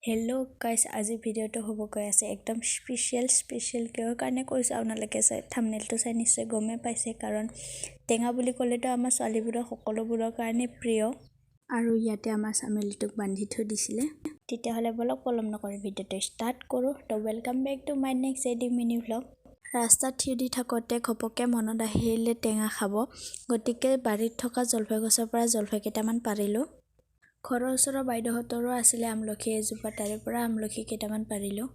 hello guys আজি ভিডিওটো হ'ব গৈ আছে একদম স্পেশাল কিহৰ কাৰণে কৰিছে আপোনালোকে চাই থাম্বনেলটো চাই নিশ্চয় গমে পাইছে কাৰণ টেঙা বুলি ক'লেতো আমাৰ ছোৱালীবোৰৰ সকলোবোৰৰ কাৰণে প্ৰিয় আৰু ইয়াতে আমাৰ চামেলিটোক বান্ধি থৈ দিছিলে তেতিয়াহলে বলক পলম নকৰি ভিডিওটো ষ্টাৰ্ট কৰো তো welcome back to my next এডি মিনি ভ্লগ ৰাস্তাত থিয় দি থাকোতে ঘপকে মনত আহিলে টেঙা খাব গতিকে বাৰীত থকা জলফাই গছৰ পৰা জলফাই কেইটামান পাৰিলো ঘৰৰ ওচৰৰ বাইদেউহঁতৰো আছিলে আমলখি এজোপা তাৰে পৰা আমলখি কেইটামান পাৰিলো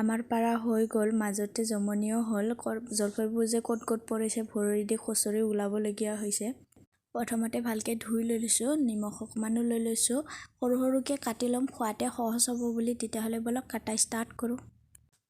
আমাৰ পাৰা হৈ গল মাজতে জমনিও হল জলফাইবোৰ যে কত পৰিছে ভৰি দি খসৰি ওলাব লগিয়া হৈছে প্ৰথমতে ভালকে ধুই লৈছো নিমখ অকমানো লৈ লৈছো সৰুকে কাটি লম খোৱাতে সহজ হ'ব বুলি তেতিয়াহলে বলক কাটা ষ্টাৰ্ট কৰো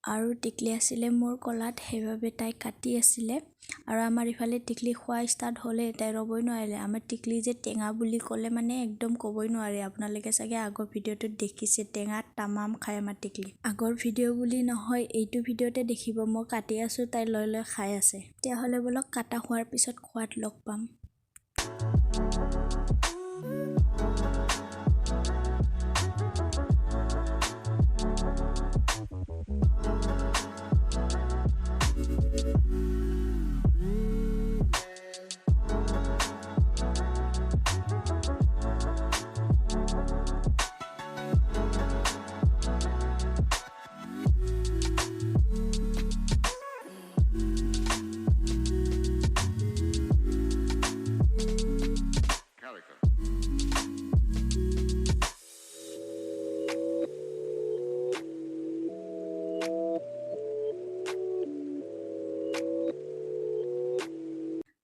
আৰু টিকলি আছিলে মোৰ কলাত হেভাবে তাই কাটি আছিলে আৰু আমাৰ ইফালে টিকলি খোৱা ষ্টাৰ্ট হলে তাই ৰবই নোৱাৰিলে আমাৰ টিকলি যে টেঙা বুলি ক'লে মানে একদম কবই নোৱাৰে আপোনালোকে চাগে আগৰ ভিডিওটোত দেখিছে টেঙা তামাম খায় আমাৰ টিকলি আগৰ ভিডিও বুলি নহয় এইটো ভিডিওতে দেখিব মই কাটি আছো তাই লৈ খাই আছে তেতিয়াহলে বলক কাটা হোৱাৰ পিছত খোৱাত লগ পাম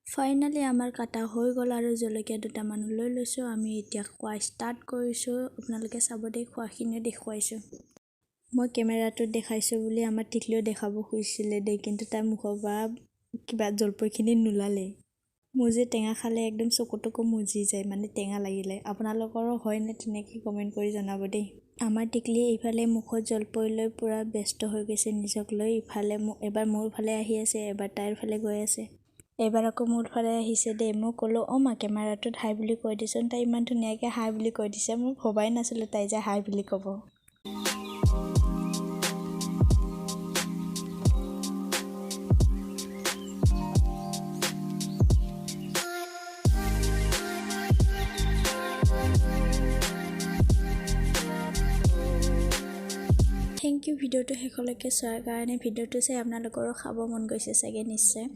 ফাইনালি আমাৰ কাটা হৈ গল আৰু জলকীয়া দুটামান লৈ লৈছো আমি এতিয়া খোৱা ষ্টাৰ্ট কৰিছো আপোনালোকে চাব দেই খোৱাখিনি দেখুৱাইছো মই কেমেৰাটোত দেখাইছো বুলি আমাৰ টিকলিও দেখাব খুজিছিলে দেই কিন্তু তাৰ মুখৰ পৰা কিবা জলপৈখিনি নুলালে মোৰ যে টেঙা খালে একদম চকুটুকু মুজি যায় মানে টেঙা লাগিলে আপোনালোকৰো হয় নে তেনেকৈ কমেন্ট কৰি জনাব দেই আমাৰ টিকলি ইফালে মুখত জলপৈ লৈ পুৰা ব্যস্ত হৈ গৈছে নিজক লৈ ইফালে এবাৰ মোৰ ফালে আহি আছে এবাৰ তাইৰ ফালে গৈ আছে এবাৰ আকৌ মোৰ ফালে আহিছে দেই মই ক'লো মা কেমেৰাটোত হাই বুলি কৈ দিছোন তাই ইমান ধুনীয়াকৈ হাই বুলি কৈ দিছে মই ভবাই নাছিলোঁ তাই যে হাই বুলি ক'ব থেংক ইউ ভিডিওটো শেষলৈকে চোৱাৰ কাৰণে ভিডিওটো চাই আপোনালোকৰো খাব মন গৈছে চাগে নিশ্চয়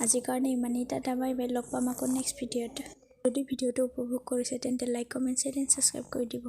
আজিৰ কাৰণে ইমানেই টাটা বাই বাই লগ পাম আকৌ নেক্সট ভিডিওত যদি ভিডিওটো উপভোগ কৰিছে তেন্তে like comment share and subscribe কৰি দিব